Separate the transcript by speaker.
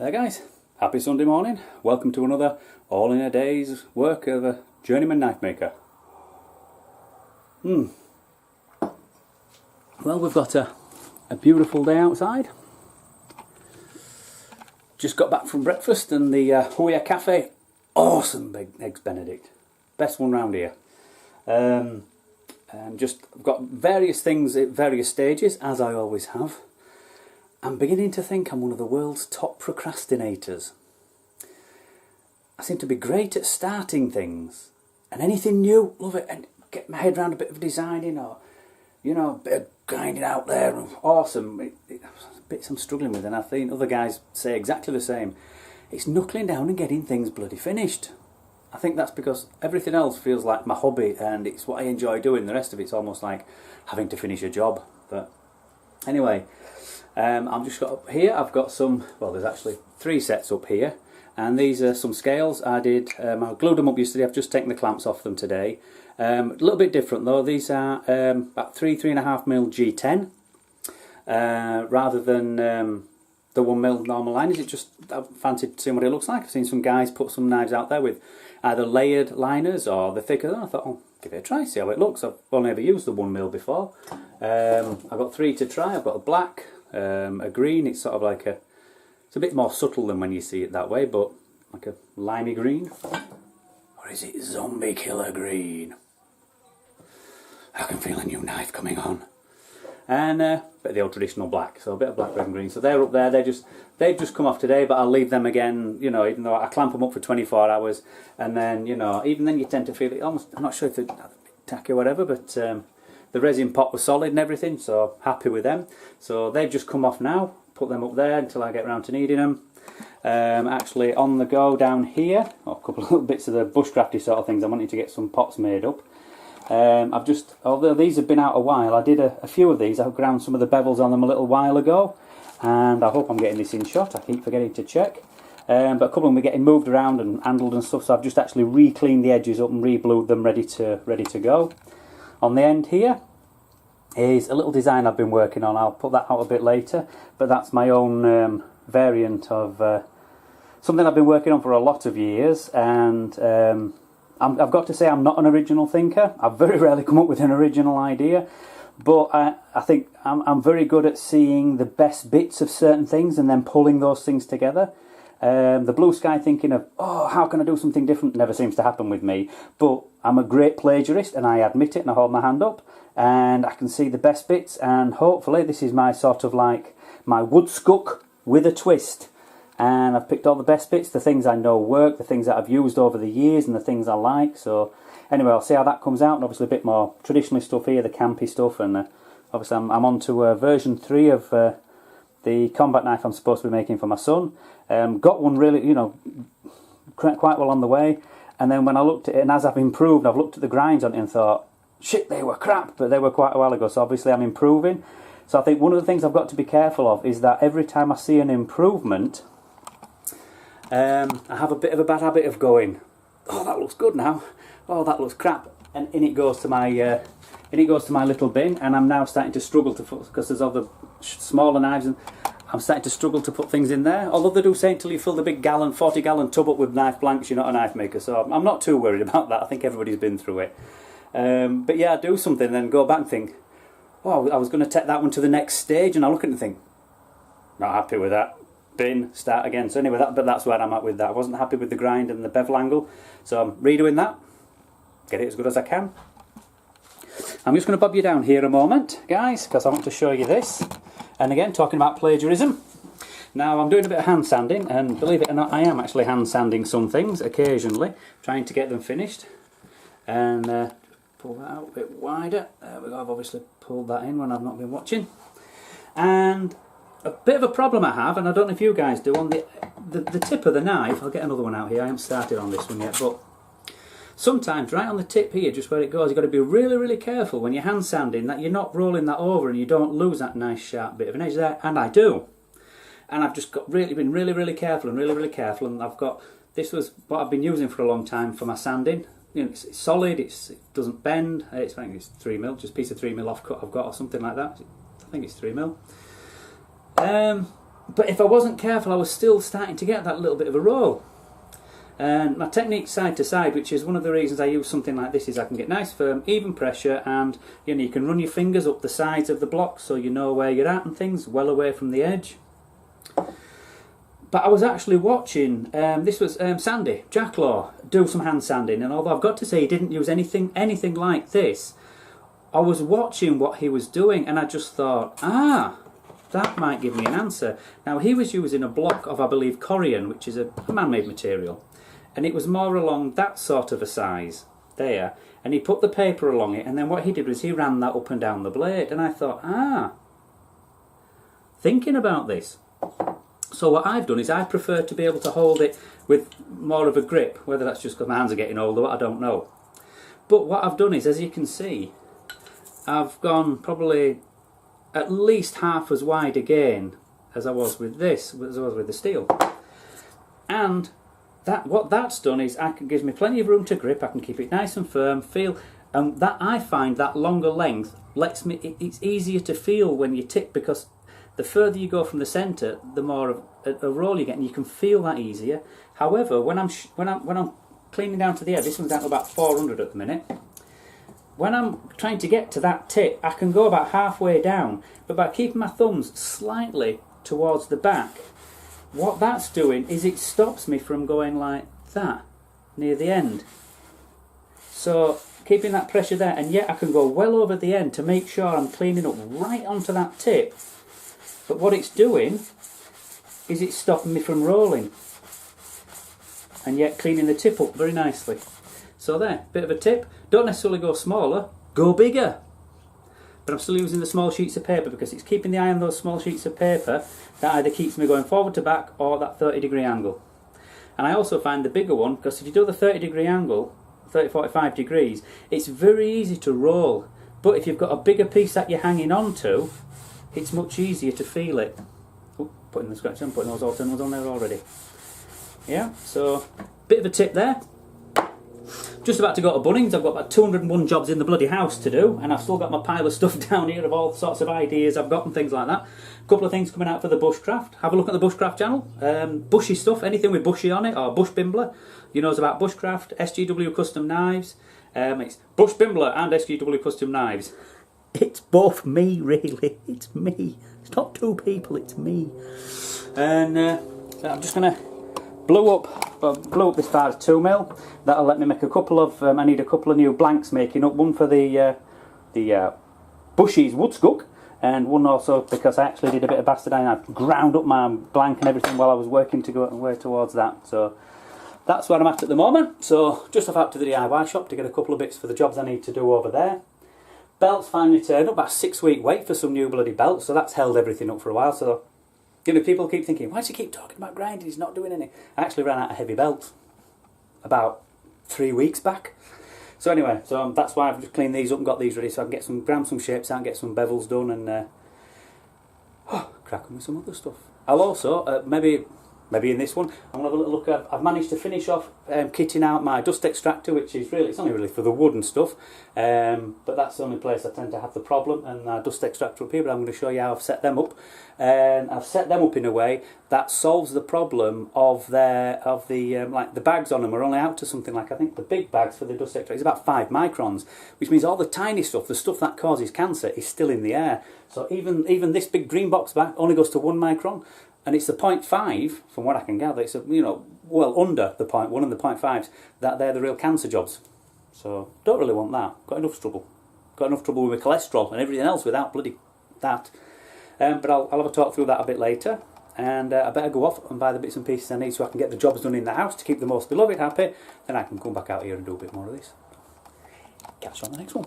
Speaker 1: Guys, happy Sunday morning. Welcome to another all in a day's work of a journeyman knife maker. Well, we've got a beautiful day outside. Just got back from breakfast and the Hoya Cafe. Awesome big Eggs Benedict. Best one round here. And I've got various things at various stages, as I always have. I'm beginning to think I'm one of the world's top procrastinators. I seem to be great at starting things, and anything new, love it, and get my head around a bit of designing or, you know, a bit of grinding out there, awesome. Bits I'm struggling with, and I think other guys say exactly the same. It's knuckling down and getting things bloody finished. I think that's because everything else feels like my hobby and it's what I enjoy doing. The rest of it's almost like having to finish a job. But anyway, I've just got up here, I've got some, well, there's actually 3 sets up here, and these are some scales I did. I glued them up yesterday. I've just taken the clamps off them today. A little bit different though. These are about 3.5mm G10 rather than the 1mm normal liners. It just, I fancied seeing what it looks like. I've seen some guys put some knives out there with either layered liners or the thicker. I thought, oh, give it a try, see how it looks. I've only ever used the 1mm before. I've got 3 to try. I've got a black, a green. It's sort of like it's a bit more subtle than when you see it that way, but like a limey green. Or is it zombie killer green? I can feel a new knife coming on. And a bit of the old traditional black, so a bit of black, red and green. So they're up there, they've just come off today, but I'll leave them again, you know, even though I clamp them up for 24 hours, and then, you know, even then you tend to feel it almost, I'm not sure if they're tacky or whatever, but the resin pot was solid and everything, so happy with them. So they've just come off now, put them up there until I get round to needing them. Actually on the go down here, a couple of little bits of the bushcrafty sort of things, I'm wanting to get some pots made up. I've just, although these have been out a while, I did a few of these. I ground some of the bevels on them a little while ago, and I hope I'm getting this in shot. I keep forgetting to check. But a couple of them are getting moved around and handled and stuff, so I've just actually re-cleaned the edges up and re-blued them ready to go. On the end here is a little design I've been working on. I'll put that out a bit later, but that's my own variant of something I've been working on for a lot of years, and I've got to say I'm not an original thinker. I've very rarely come up with an original idea, but I think I'm very good at seeing the best bits of certain things and then pulling those things together. The blue sky thinking of, oh, how can I do something different, never seems to happen with me. But I'm a great plagiarist, and I admit it, and I hold my hand up, and I can see the best bits, and hopefully this is my sort of like my woodskook with a twist. And I've picked all the best bits, the things I know work, the things that I've used over the years, and the things I like. So anyway, I'll see how that comes out, and obviously a bit more traditional stuff here, the campy stuff, and obviously I'm on to version 3 of the combat knife I'm supposed to be making for my son. Got one really, you know, quite well on the way, and then when I looked at it, and as I've improved, I've looked at the grinds on it and thought, shit, they were crap, but they were quite a while ago, so obviously I'm improving. So I think one of the things I've got to be careful of is that every time I see an improvement, I have a bit of a bad habit of going, oh, that looks good now, oh, that looks crap, and in it goes to my little bin, and I'm now starting to struggle to put, because there's all the smaller knives, and I'm starting to struggle to put things in there. Although they do say until you fill the big 40-gallon tub up with knife blanks, you're not a knife maker, so I'm not too worried about that. I think everybody's been through it. But yeah, I do something, then go back and think, oh, I was going to take that one to the next stage, and I look at it and think, not happy with that. Bin, start again. So anyway, but that's where I'm at with that. I wasn't happy with the grind and the bevel angle, so I'm redoing that, get it as good as I can. I'm just going to bob you down here a moment, guys, because I want to show you this. And again, talking about plagiarism. Now, I'm doing a bit of hand sanding, and believe it or not, I am actually hand sanding some things occasionally, trying to get them finished. And pull that out a bit wider. There we go, I've obviously pulled that in when I've not been watching. And a bit of a problem I have, and I don't know if you guys do, on the tip of the knife, I'll get another one out here, I haven't started on this one yet, but sometimes right on the tip here, just where it goes, you've got to be really, really careful when you're hand sanding that you're not rolling that over and you don't lose that nice sharp bit of an edge there, and I do. And I've just been really, really careful, and I've got, this was what I've been using for a long time for my sanding. You know, it's solid, it doesn't bend, I think it's 3mm, just a piece of 3mm offcut I've got or something like that, I think it's 3mm. But if I wasn't careful, I was still starting to get that little bit of a roll. And my technique side to side, which is one of the reasons I use something like this, is I can get nice firm, even pressure, and you know, you can run your fingers up the sides of the block so you know where you're at and things, well away from the edge. But I was actually watching, this was Sandy Jacklaw do some hand sanding, and although I've got to say he didn't use anything like this, I was watching what he was doing and I just thought, that might give me an answer. Now he was using a block of, I believe, Corian, which is a man-made material, and it was more along that sort of a size there, and he put the paper along it, and then what he did was he ran that up and down the blade, and I thought, thinking about this. So what I've done is I prefer to be able to hold it with more of a grip, whether that's just because my hands are getting older, I don't know. But what I've done is, as you can see, I've gone probably at least half as wide again as I was with this, as I was with the steel. And what that's done is gives me plenty of room to grip, I can keep it nice and firm, feel, and that I find that longer length lets me, it's easier to feel when you tip, because the further you go from the centre, the more of a roll you get, and you can feel that easier. However, when I'm cleaning down to the edge, this one's down to about 400 at the minute. When I'm trying to get to that tip, I can go about halfway down, but by keeping my thumbs slightly towards the back, what that's doing is it stops me from going like that near the end. So keeping that pressure there, and yet I can go well over the end to make sure I'm cleaning up right onto that tip. But what it's doing is it's stopping me from rolling, and yet cleaning the tip up very nicely. So there, bit of a tip. Don't necessarily go smaller, go bigger. But I'm still using the small sheets of paper because it's keeping the eye on those small sheets of paper that either keeps me going forward to back or that 30-degree angle. And I also find the bigger one, because if you do the 30-degree angle, 30-45 degrees, it's very easy to roll. But if you've got a bigger piece that you're hanging on to, it's much easier to feel it. Oh, putting the scratch on, putting those alternate ones on there already. Yeah, so bit of a tip there. Just about to go to Bunnings. I've got about 201 jobs in the bloody house to do, and I've still got my pile of stuff down here of all sorts of ideas I've got and things like that. A couple of things coming out for the bushcraft. Have a look at the bushcraft channel. Bushy stuff, anything with bushy on it, or bush bimbler. You know it's about bushcraft, SGW custom knives. It's bush bimbler and SGW custom knives. It's both me, really. It's me. It's not two people, it's me. And so I'm just going to blew up this far as 2mm. That'll let me make a couple of, I need a couple of new blanks making up. One for the Bushy's wood scook, and one also because I actually did a bit of bastardine. I ground up my blank and everything while I was working to go way towards that. So that's where I'm at the moment. So just off out to the DIY shop to get a couple of bits for the jobs I need to do over there. Belts finally turned up, about a 6-week wait for some new bloody belts, so that's held everything up for a while. So you know, people keep thinking, why does he keep talking about grinding? He's not doing any. I actually ran out of heavy belts about 3 weeks back. So anyway, so that's why I've just cleaned these up and got these ready so I can get ground some shapes out and get some bevels done and crack on with some other stuff. I'll also, maybe in this one, I'm going to have a little look at, I've managed to finish off kitting out my dust extractor, which is really, it's only really for the wood and stuff, but that's the only place I tend to have the problem, and dust extractor up here, but I'm going to show you how I've set them up. And I've set them up in a way that solves the problem of like the bags on them are only out to something like, I think the big bags for the dust extractor is about 5 microns, which means all the tiny stuff, the stuff that causes cancer, is still in the air. So even this big green box bag only goes to 1 micron. And it's the 0.5, from what I can gather, it's well under the 0.1 and the 0.5s, that they're the real cancer jobs. So don't really want that. Got enough trouble. Got enough trouble with my cholesterol and everything else without bloody that. But I'll have a talk through that a bit later. And I better go off and buy the bits and pieces I need so I can get the jobs done in the house to keep the most beloved happy. Then I can come back out here and do a bit more of this. Catch you on the next one.